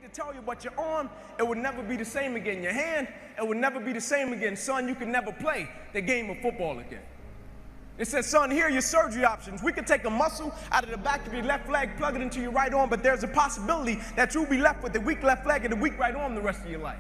hate to tell you, but your arm, it would never be the same again. Your hand, it would never be the same again. Son, you can never play the game of football again. It says, son, here are your surgery options. We could take a muscle out of the back of your left leg, plug it into your right arm, but there's a possibility that you'll be left with a weak left leg and a weak right arm the rest of your life.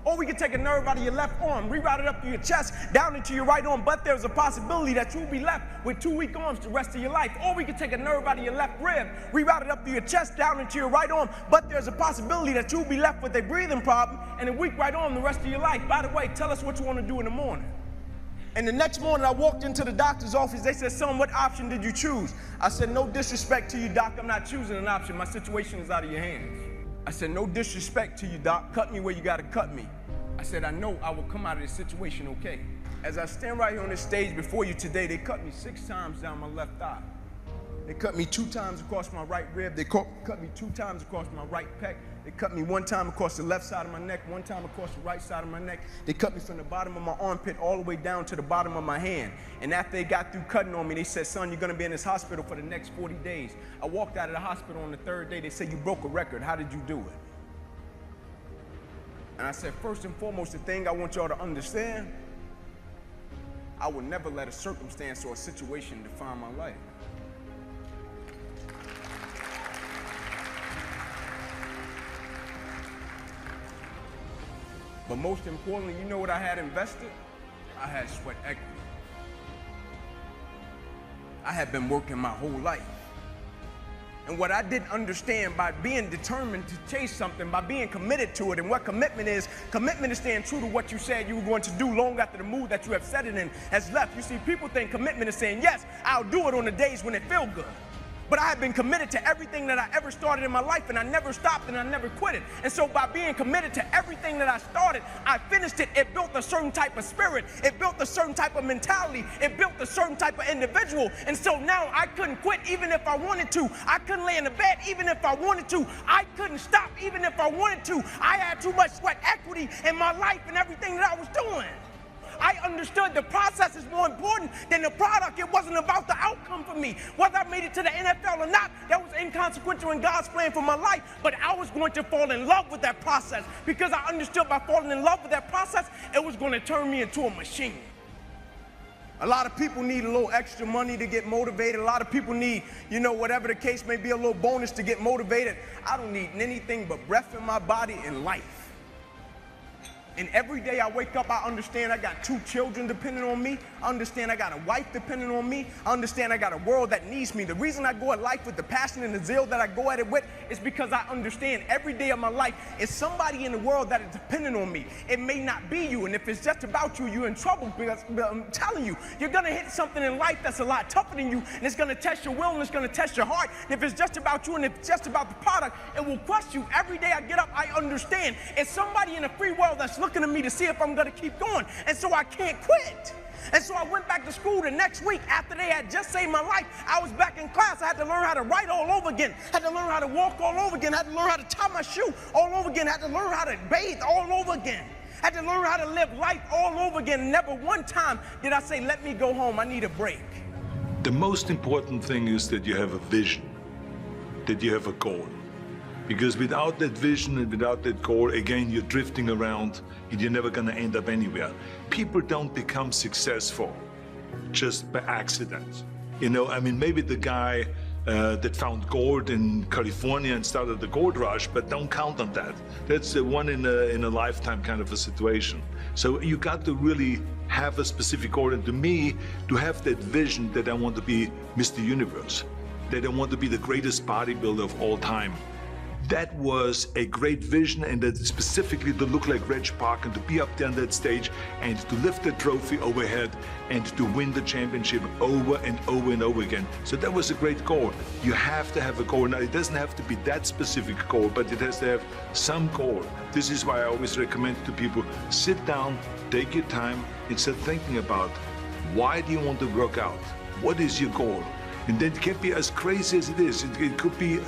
Or we could take a nerve out of your left arm, reroute it up to your chest, down into your right arm, but there's a possibility that you'll be left with 2 weak arms the rest of your life. Or we could take a nerve out of your left rib, reroute it up to your chest, down into your right arm, but there's a possibility that you'll be left with a breathing problem and a weak right arm the rest of your life. By the way, tell us what you want to do in the morning. And the next morning, I walked into the doctor's office. They said, son, what option did you choose? I said, no disrespect to you, doc. I'm not choosing an option. My situation is out of your hands. I said, no disrespect to you, doc. Cut me where you got to cut me. I said, I know I will come out of this situation okay. As I stand right here on this stage before you today, they cut me 6 times down my left thigh. They cut me 2 times across my right rib. They cut me 2 times across my right pec. They cut me 1 time across the left side of my neck, 1 time across the right side of my neck. They cut me from the bottom of my armpit all the way down to the bottom of my hand. And after they got through cutting on me, they said, son, you're gonna be in this hospital for the next 40 days. I walked out of the hospital on the 3rd day. They said, you broke a record. How did you do it? And I said, first and foremost, the thing I want y'all to understand, I will never let a circumstance or a situation define my life. But most importantly, you know what I had invested? I had sweat equity. I had been working my whole life. And what I didn't understand, by being determined to chase something, by being committed to it, and what commitment is staying true to what you said you were going to do long after the mood that you have set it in has left. You see, people think commitment is saying, yes, I'll do it on the days when it feels good. But I have been committed to everything that I ever started in my life, and I never stopped and I never quit it. And so by being committed to everything that I started, I finished it. It built a certain type of spirit. It built a certain type of mentality. It built a certain type of individual. And so now I couldn't quit even if I wanted to. I couldn't lay in the bed even if I wanted to. I couldn't stop even if I wanted to. I had too much sweat equity in my life and everything that I was doing. I understood the process is more important than the product. It wasn't about the outcome for me. Whether I made it to the NFL or not, that was inconsequential in God's plan for my life. But I was going to fall in love with that process, because I understood by falling in love with that process, it was going to turn me into a machine. A lot of people need a little extra money to get motivated. A lot of people need, whatever the case may be, a little bonus to get motivated. I don't need anything but breath in my body and life. And every day I wake up, I understand I got 2 children depending on me. I understand I got a wife depending on me. I understand I got a world that needs me. The reason I go at life with the passion and the zeal that I go at it with is because I understand every day of my life is somebody in the world that is dependent on me. It may not be you, and if it's just about you, you're in trouble, because I'm telling you, you're gonna hit something in life that's a lot tougher than you, and it's gonna test your will and it's gonna test your heart. And if it's just about you and if it's just about the product, it will crush you. Every day I get up, I understand it's somebody in the free world that's looking at me to see if I'm gonna keep going, and so I can't quit. And so I went back to school the next week after they had just saved my life. I was back in class. I had to learn how to write all over again. Had to learn how to walk all over again. Had to learn how to tie my shoe all over again. Had to learn how to bathe all over again. Had to learn how to live life all over again. Never one time did I say, let me go home, I need a break. The most important thing is that you have a vision, that you have a goal. Because without that vision and without that goal, again, you're drifting around and you're never gonna end up anywhere. People don't become successful just by accident. Maybe the guy that found gold in California and started the gold rush, but don't count on that. That's a one in a lifetime kind of a situation. So you got to really have a specific goal. And to me, to have that vision that I want to be Mr. Universe, that I want to be the greatest bodybuilder of all time, that was a great vision, and that specifically to look like Reg Park and to be up there on that stage and to lift the trophy overhead and to win the championship over and over and over again. So that was a great goal. You have to have a goal. Now, it doesn't have to be that specific goal, but it has to have some goal. This is why I always recommend to people, sit down, take your time, and start thinking about, why do you want to work out? What is your goal? And that can be as crazy as it is. It could be,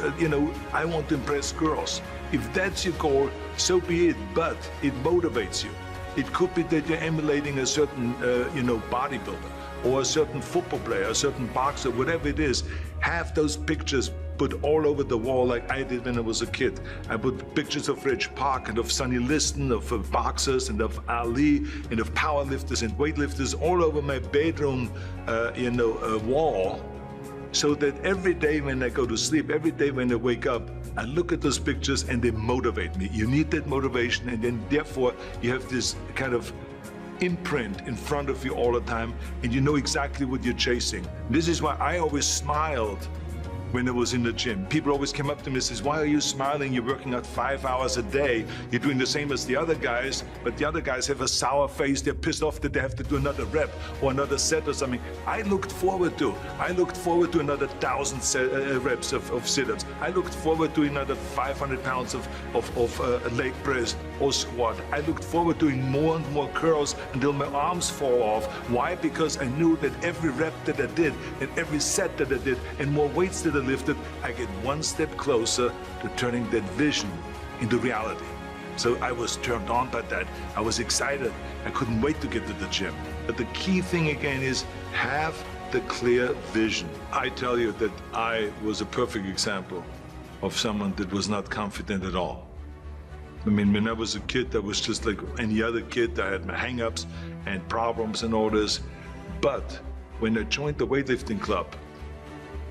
I want to impress girls. If that's your goal, so be it, but it motivates you. It could be that you're emulating a certain, bodybuilder or a certain football player, a certain boxer, whatever it is. Have those pictures put all over the wall like I did when I was a kid. I put pictures of Reg Park and of Sonny Liston, of boxers and of Ali and of powerlifters and weightlifters all over my bedroom, wall, so that every day when I go to sleep, every day when I wake up, I look at those pictures and they motivate me. You need that motivation, and then therefore you have this kind of imprint in front of you all the time, and you know exactly what you're chasing. This is why I always smiled when I was in the gym. People always came up to me and says, why are you smiling? You're working out 5 hours a day. You're doing the same as the other guys, but the other guys have a sour face. They're pissed off that they have to do another rep or another set or something. I looked forward to another 1,000 reps of sit-ups. I looked forward to another 500 pounds of leg press or squat. I looked forward to doing more and more curls until my arms fall off. Why? Because I knew that every rep that I did and every set that I did and more weights that I lifted, I get one step closer to turning that vision into reality. So I was turned on by that. I was excited. I couldn't wait to get to the gym. But the key thing again is have the clear vision. I tell you that I was a perfect example of someone that was not confident at all. I mean, when I was a kid, I was just like any other kid. I had my hang-ups and problems and all this. But when I joined the weightlifting club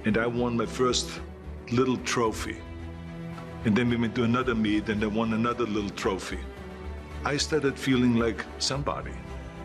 and I won my first little trophy, and then we went to another meet and I won another little trophy, I started feeling like somebody.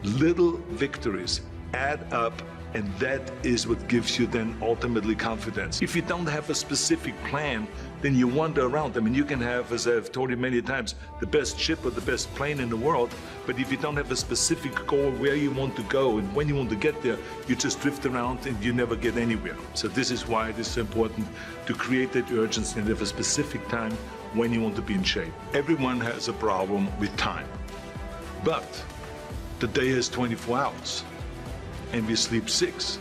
Little victories add up, and that is what gives you then ultimately confidence. If you don't have a specific plan, then you wander around. I mean, you can have, as I've told you many times, the best ship or the best plane in the world, but if you don't have a specific goal where you want to go and when you want to get there, you just drift around and you never get anywhere. So this is why it is so important to create that urgency and have a specific time when you want to be in shape. Everyone has a problem with time, but the day has 24 hours. And we sleep 6.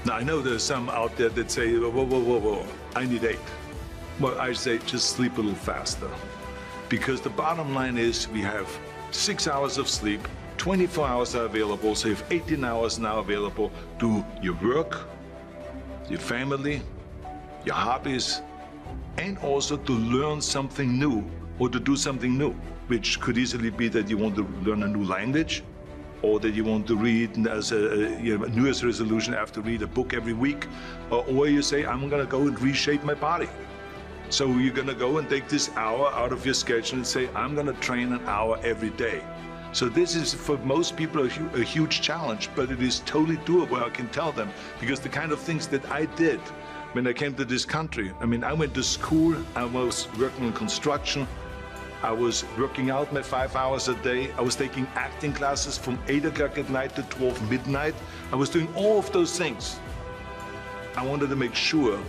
Now, I know there's some out there that say, whoa, I need 8. Well, I say just sleep a little faster. Because the bottom line is we have 6 hours of sleep, 24 hours are available, so you have 18 hours now available to your work, your family, your hobbies, and also to learn something new or to do something new, which could easily be that you want to learn a new language, or that you want to read as a New Year's resolution, I have to read a book every week, or you say, I'm gonna go and reshape my body. So you're gonna go and take this hour out of your schedule and say, I'm gonna train an hour every day. So this is, for most people, a huge challenge, but it is totally doable, I can tell them, because the kind of things that I did when I came to this country, I mean, I went to school, I was working in construction, I was working out my 5 hours a day. I was taking acting classes from 8 o'clock at night to 12 midnight. I was doing all of those things. I wanted to make sure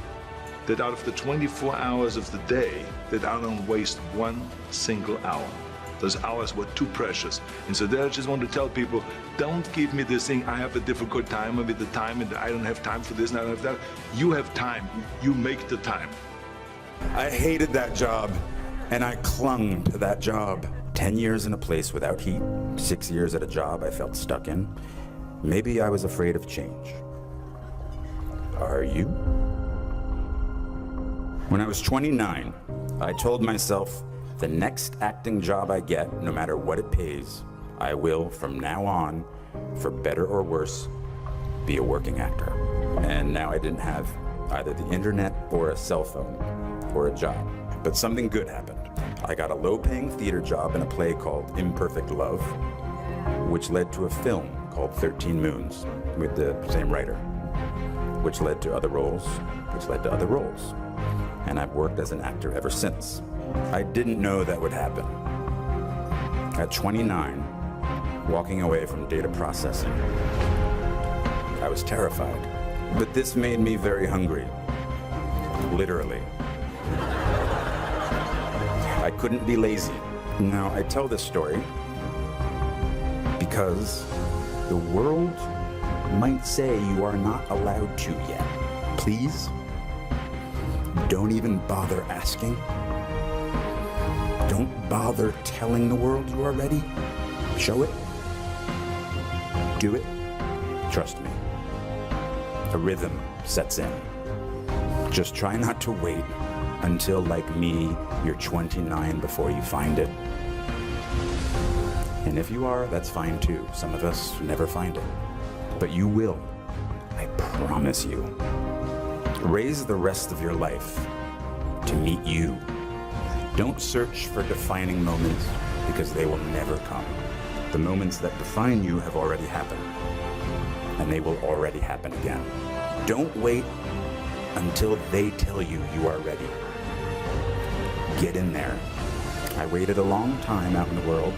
that out of the 24 hours of the day, that I don't waste one single hour. Those hours were too precious. And so there I just want to tell people, don't give me this thing, I have a difficult time with the time and I don't have time for this and I don't have that. You have time, you make the time. I hated that job. And I clung to that job. 10 years in a place without heat, 6 years at a job I felt stuck in. Maybe I was afraid of change. Are you? When I was 29, I told myself, the next acting job I get, no matter what it pays, I will, from now on, for better or worse, be a working actor. And now I didn't have either the internet or a cell phone or a job. But something good happened. I got a low-paying theater job in a play called Imperfect Love, which led to a film called 13 Moons with the same writer, which led to other roles, which led to other roles. And I've worked as an actor ever since. I didn't know that would happen. At 29, walking away from data processing, I was terrified. But this made me very hungry, literally. I couldn't be lazy. Now, I tell this story because the world might say you are not allowed to yet. Please, don't even bother asking. Don't bother telling the world you are ready. Show it. Do it. Trust me. A rhythm sets in. Just try not to wait until, like me, you're 29 before you find it. And if you are, that's fine too. Some of us never find it. But you will. I promise you. Raise the rest of your life to meet you. Don't search for defining moments because they will never come. The moments that define you have already happened, and they will already happen again. Don't wait until they tell you you are ready. Get in there. I waited a long time out in the world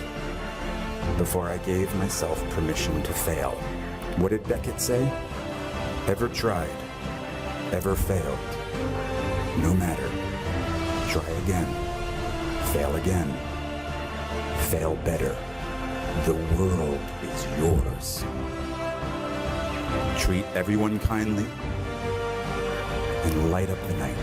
before I gave myself permission to fail. What did Beckett say? Ever tried, ever failed. No matter. Try again. Fail again. Fail better. The world is yours. Treat everyone kindly and light up the night.